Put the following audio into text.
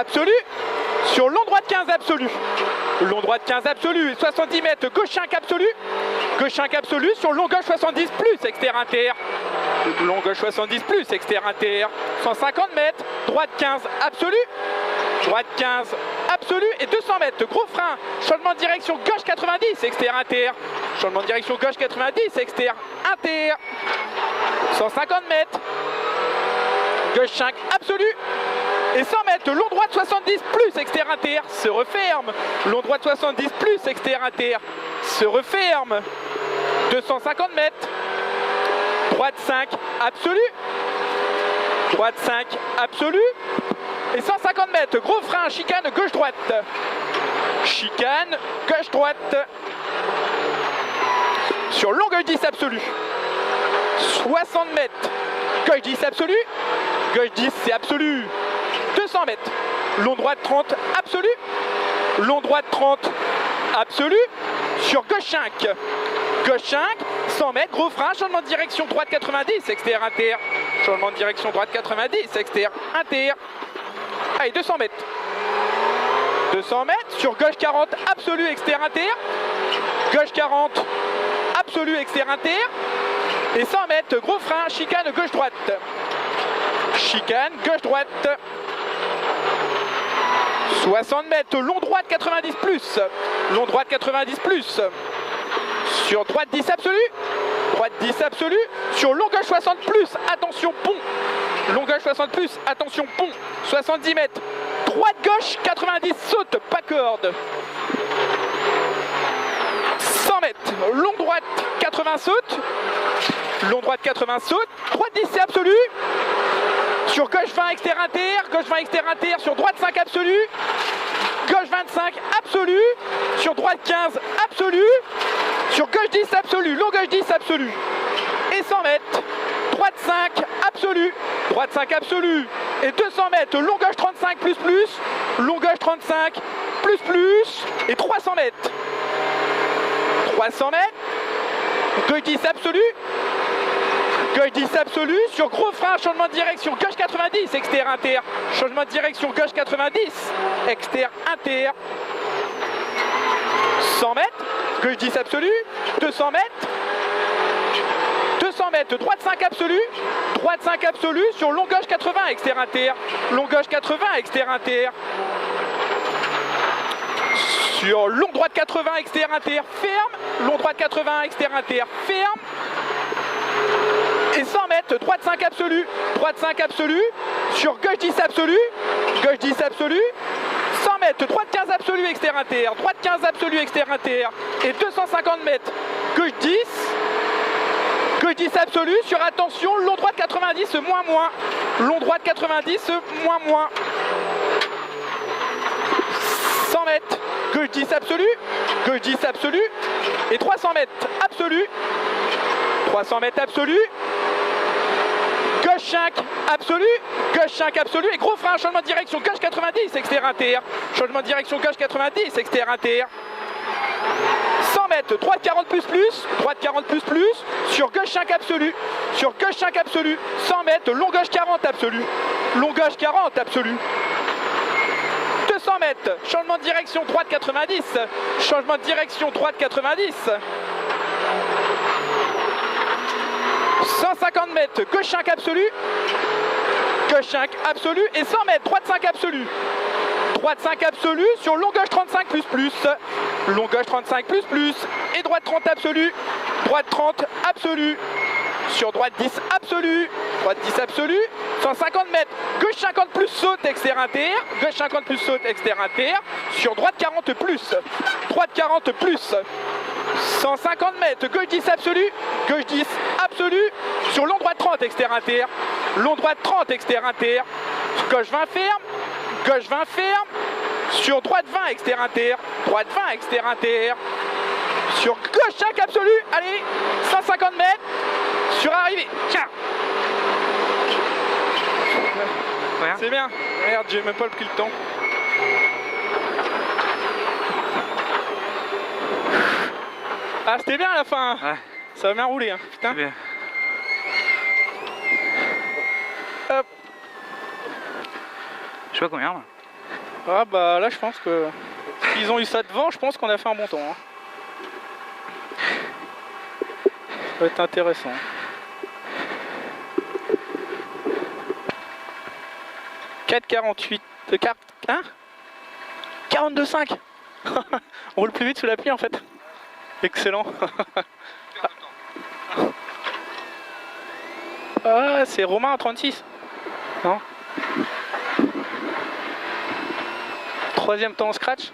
absolu. Sur long droite 15 absolu. Long droite 15 absolu. 70 mètres, gauche 5 absolu. Gauche 5 absolu. Sur long gauche 70 plus, extérieur inter. Long gauche 70 plus, extérieur inter. 150 mètres, droite 15 absolu. Droite 15 absolu. Et 200 mètres, gros frein. Changement de direction gauche 90, extérieur inter. Changement de direction gauche 90, extérieur inter. 150 mètres. Gauche 5 absolu. Et 100 mètres, long droite 70 plus, extérieur inter, se referme. Long droite 70 plus, extérieur inter, se referme. 250 mètres. Droite 5 absolu. Droite 5 absolu. Et 150 mètres, gros frein, chicane gauche-droite. Chicane gauche-droite. Sur long gauche 10 absolu. 60 mètres. Gauche 10 absolu. Gauche 10 c'est absolu. 200 mètres. Long droite 30 absolu. Long droite 30 absolu. Sur gauche 5. Gauche 5. 100 mètres. Gros frein. Changement de direction droite 90. Extérieur inter. Changement de direction droite 90. Extérieur inter. Allez, 200 mètres. 200 mètres. Sur gauche 40 absolu. Extérieur inter. Gauche 40 absolu. Extérieur inter. Et 100 mètres. Gros frein. Chicane gauche-droite. Chicane gauche-droite. 60 mètres, long droite 90 plus. Long droite 90 plus. Sur droite 10 absolu. Droite 10 absolu. Sur long gauche 60 plus. Attention pont. Long gauche 60 plus. Attention pont. 70 mètres. Droite gauche 90 saute. Pas corde. 100 mètres. Long droite 80 saute. Long droite 80 saute. Droite 10 c'est absolu. Sur gauche 20 extérieur inter, gauche 20 extérieur inter, sur droite 5 absolu, gauche 25 absolu, sur droite 15 absolu, sur gauche 10 absolu, long gauche 10 absolu, et 100 mètres, droite 5 absolu, droite 5 absolu, et 200 mètres, long gauche 35 plus plus, long gauche 35 plus plus, et 300 mètres, 300 mètres, gauche 10 absolu, gauche 10 absolu, sur gros frein, changement de direction, gauche 90, extérieur inter, changement de direction, gauche 90, extérieur inter, 100 mètres, gauche 10 absolu, 200 mètres, 200 mètres, droite 5 absolu, droite 5 absolu, sur long gauche 80, extérieur inter, long gauche 80, extérieur inter, sur long droite 80, extérieur inter, ferme, long droite 80, extérieur inter, ferme, et 100 mètres, droite 5 absolu, droite 5 absolu, sur gauche 10 absolu, gauche 10 absolu, 100 mètres, droite 15 absolu, extérieur inter, droite 15 absolu, extérieur inter, et 250 mètres, gauche 10, gauche 10 absolu, sur attention, long droite 90, moins moins, long droite 90, moins moins, 100 mètres, gauche 10 absolu, gauche 10 absolu, et 300 mètres absolu, 300 mètres absolu, gauche 5 absolu, gauche 5 absolu, et gros frein, changement de direction, gauche 90, extérieur inter, changement de direction, gauche 90, extérieur inter, 100 mètres, droite 40 plus plus, droite 40 plus plus, sur gauche 5 absolu, sur gauche 5 absolu, 100 mètres, long gauche 40 absolu, long gauche 40 absolu, 200 mètres, changement de direction, droite 90, changement de direction, droite 90, 150 mètres, gauche 5 absolu, gauche 5 absolu, et 100 mètres, droite 5 absolu, droite 5 absolu, sur long gauche 35 plus plus, long gauche 35 plus plus, et droite 30 absolu, droite 30 absolu, sur droite 10 absolu, droite 10 absolu, 150 mètres, gauche 50 plus saute, extérieur inter, gauche 50 plus saute, extérieur inter, sur droite 40 plus, droite 40 plus, 150 mètres, gauche 10 absolu, gauche 10 absolu, sur long droite 30, extérieur inter, long droite 30, extérieur inter, gauche 20 ferme, gauche 20 ferme, sur droite 20, extérieur inter, droite 20, extérieur inter, sur gauche 5 absolu, allez, 150 mètres, sur arrivée, tiens. C'est bien, merde, j'ai même pas pris le temps. Ah, c'était bien à la fin. Ouais. Ça va bien rouler, hein. Putain. Bien. Hop. Je sais pas combien là. Ah bah là je pense que s'ils ont eu ça devant, je pense qu'on a fait un bon temps. Hein. Ça va être intéressant. « 4,48 de carte. Hein 42,5. On roule plus vite sous la pluie en fait. Excellent. Ah, c'est Romain à 36. Non. Troisième temps en scratch.